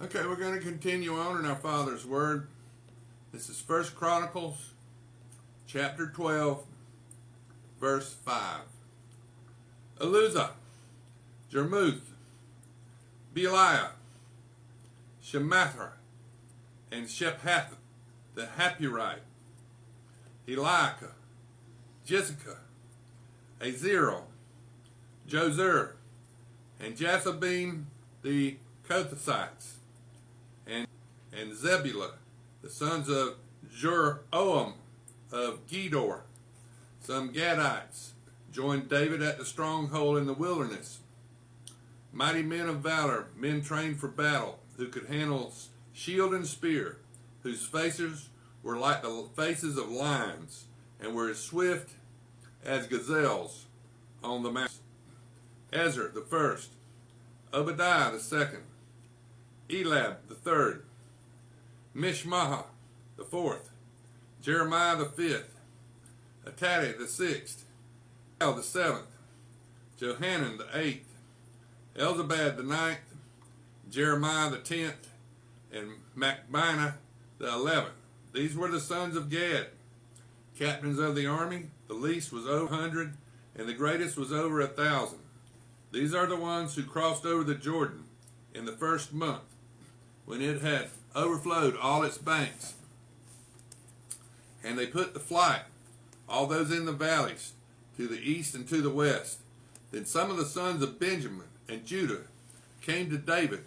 Okay, we're going to continue on in our Father's Word. This is 1 Chronicles chapter 12, verse 5. Eluzah, Jermuth, Beliah, Shemathar, and Shephath the Haphurite, Eliakah, Jessica, Azirel, Jozer, and Jasabim the Kothathites, and Zebulun, the sons of Jeroam of Gedor. Some Gadites joined David at the stronghold in the wilderness. Mighty men of valor, men trained for battle, who could handle shield and spear, whose faces were like the faces of lions, and were as swift as gazelles on the mountains. Ezra the first, Obadiah the second, Elab the third, Mishmah the fourth, Jeremiah the fifth, Attadi the sixth, El the seventh, Johanan the eighth, Elzabad the ninth, Jeremiah the 10th, and Machbinah the 11th. These were the sons of Gad, captains of the army. The least was over 100, and the greatest was over 1,000. These are the ones who crossed over the Jordan in the first month, when it had overflowed all its banks. And they put to flight all those in the valleys, to the east and to the west. Then some of the sons of Benjamin and Judah came to David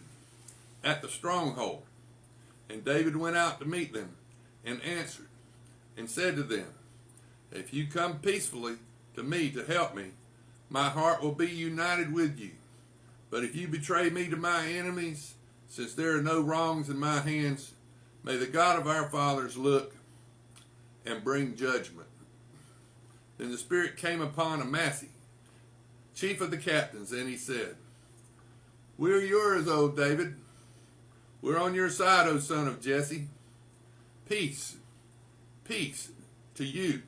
at the stronghold. And David went out to meet them and answered and said to them, "If you come peacefully to me to help me, my heart will be united with you. But if you betray me to my enemies, since there are no wrongs in my hands, may the God of our fathers look and bring judgment." Then the Spirit came upon Amasai, chief of the captains, and he said, "We're yours, O David. We're on your side, O son of Jesse. Peace, peace to you,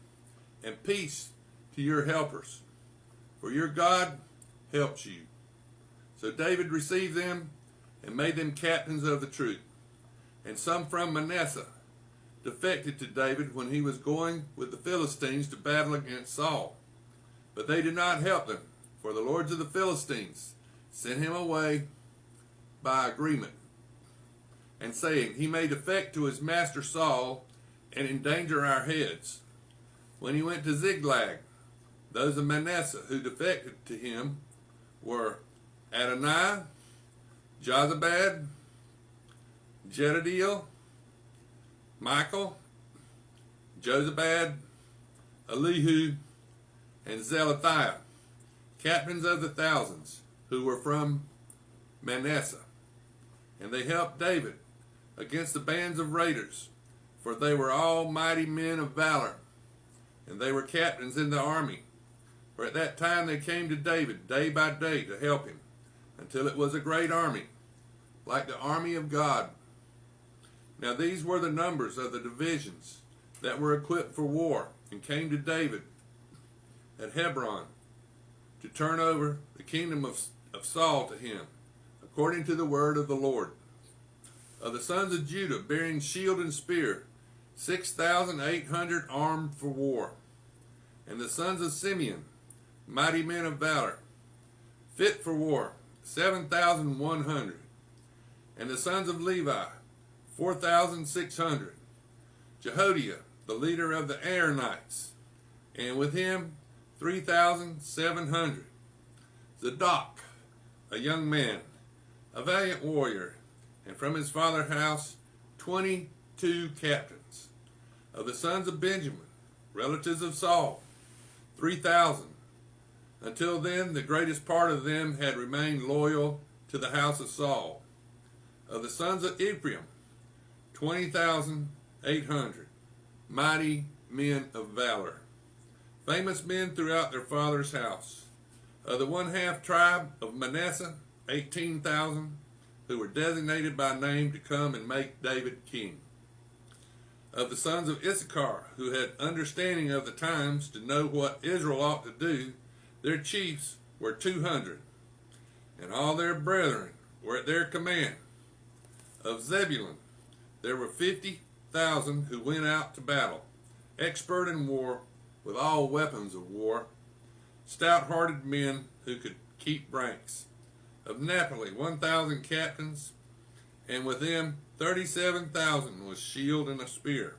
and peace to your helpers, for your God helps you." So David received them and made them captains of the troop. And some from Manasseh defected to David when he was going with the Philistines to battle against Saul. But they did not help them, for the lords of the Philistines sent him away by agreement, and saying, "He may defect to his master Saul and endanger our heads." When he went to Ziklag, those of Manasseh who defected to him were Adonai, Jozabad, Jedidiel, Michael, Jozabad, Elihu, and Zelathiah, captains of the thousands, who were from Manasseh. And they helped David against the bands of raiders, for they were all mighty men of valor, and they were captains in the army. For at that time they came to David day by day to help him, until it was a great army, like the army of God. Now these were the numbers of the divisions that were equipped for war, and came to David at Hebron to turn over the kingdom of Saul to him, according to the word of the Lord. Of the sons of Judah, bearing shield and spear, 6,800 armed for war. And the sons of Simeon, mighty men of valor, fit for war, 7,100. And the sons of Levi, 4,600. Jehodiah, the leader of the Aaronites, and with him 3,700. Zadok, a young man, a valiant warrior, and from his father's house 22 captains. Of the sons of Benjamin, relatives of Saul, 3,000. Until then, the greatest part of them had remained loyal to the house of Saul. Of the sons of Ephraim, 20,800, mighty men of valor, famous men throughout their father's house. Of the 1/2 tribe of Manasseh, 18,000, who were designated by name to come and make David king. Of the sons of Issachar, who had understanding of the times to know what Israel ought to do, their chiefs were 200, and all their brethren were at their command. Of Zebulun there were 50,000 who went out to battle, expert in war, with all weapons of war, stout-hearted men who could keep ranks. Of Naphtali 1,000 captains, and with them 37,000 with shield and a spear.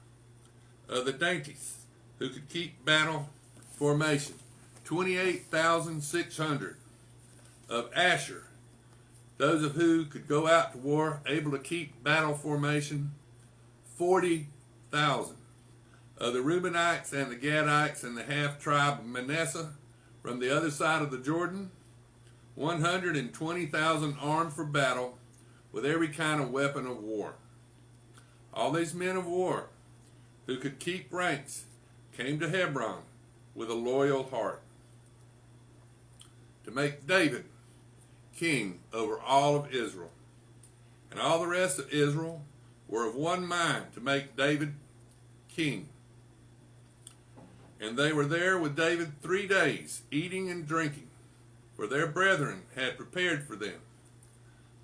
Of the Dainties, who could keep battle formation, 28,600. Of Asher, those of who could go out to war, able to keep battle formation, 40,000. Of the Reubenites and the Gadites and the half-tribe of Manasseh, from the other side of the Jordan, 120,000 armed for battle, with every kind of weapon of war. All these men of war, who could keep ranks, came to Hebron with a loyal heart, to make David king over all of Israel. And all the rest of Israel were of one mind to make David king. And they were there with David 3 days, eating and drinking, for their brethren had prepared for them.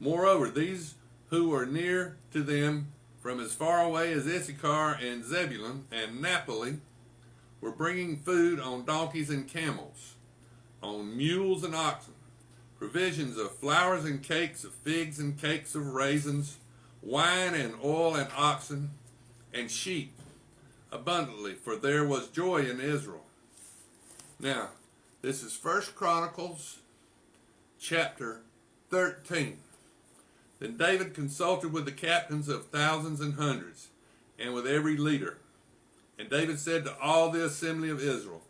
Moreover, these who were near to them from as far away as Issachar and Zebulun and Naphtali were bringing food on donkeys and camels, on mules and oxen, provisions of flours and cakes, of figs and cakes of raisins, wine and oil and oxen, and sheep abundantly, for there was joy in Israel. Now, this is 1 Chronicles chapter 13. Then David consulted with the captains of thousands and hundreds, and with every leader. And David said to all the assembly of Israel,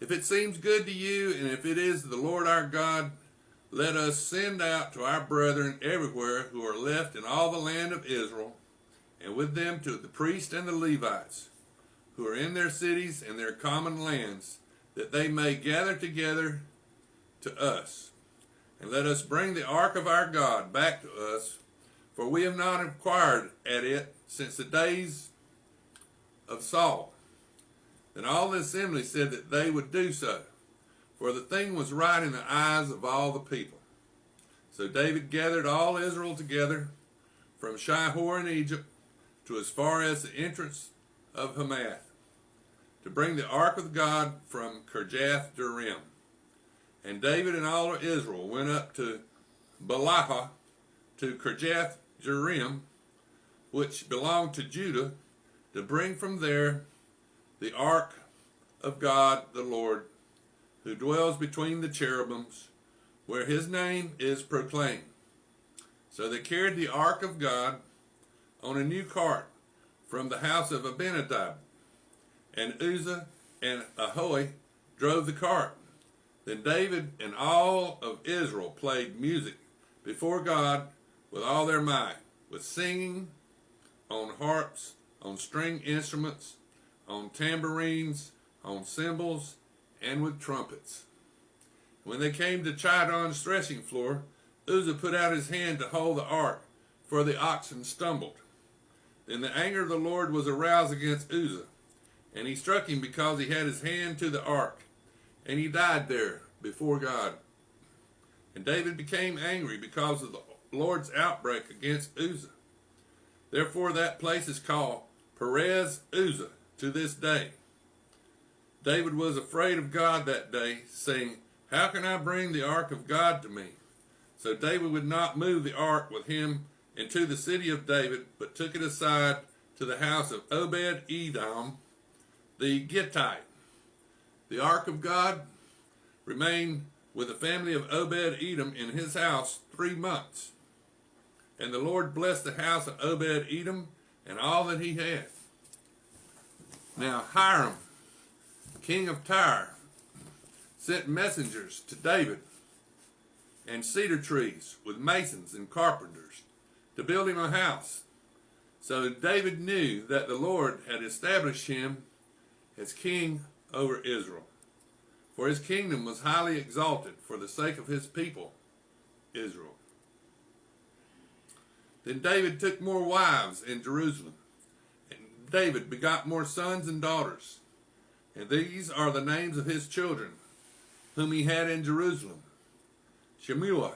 if it seems good to you, and if it is the Lord our God, let us send out to our brethren everywhere who are left in all the land of Israel, and with them to the priests and the Levites, who are in their cities and their common lands, that they may gather together to us. And let us bring the ark of our God back to us, for we have not inquired at it since the days of Saul. Then all the assembly said that they would do so, for the thing was right in the eyes of all the people. So David gathered all Israel together, from Shihor in Egypt to as far as the entrance of Hamath, to bring the ark of God from Kirjath Jearim. And David and all of Israel went up to Balahah, to Kirjath Jearim, which belonged to Judah, to bring from there the ark of God the Lord, who dwells between the cherubims, where his name is proclaimed. So they carried the ark of God on a new cart from the house of Abinadab, and Uzzah and Ahoy drove the cart. Then David and all of Israel played music before God with all their might, with singing, on harps, on string instruments, on tambourines, on cymbals, and with trumpets. When they came to Chidon's threshing floor, Uzzah put out his hand to hold the ark, for the oxen stumbled. Then the anger of the Lord was aroused against Uzzah, and he struck him because he had his hand to the ark, and he died there before God. And David became angry because of the Lord's outbreak against Uzzah. Therefore that place is called Perez Uzzah to this day. David was afraid of God that day, saying, how can I bring the ark of God to me? So David would not move the ark with him into the city of David, but took it aside to the house of Obed-Edom the Gittite. The ark of God remained with the family of Obed-Edom in his house 3 months. And the Lord blessed the house of Obed-Edom and all that he had. Now Hiram, king of Tyre, sent messengers to David and cedar trees with masons and carpenters to build him a house. So David knew that the Lord had established him as king over Israel, for his kingdom was highly exalted for the sake of his people, Israel. Then David took more wives in Jerusalem, and David begot more sons and daughters. And these are the names of his children, whom he had in Jerusalem: Shemuah,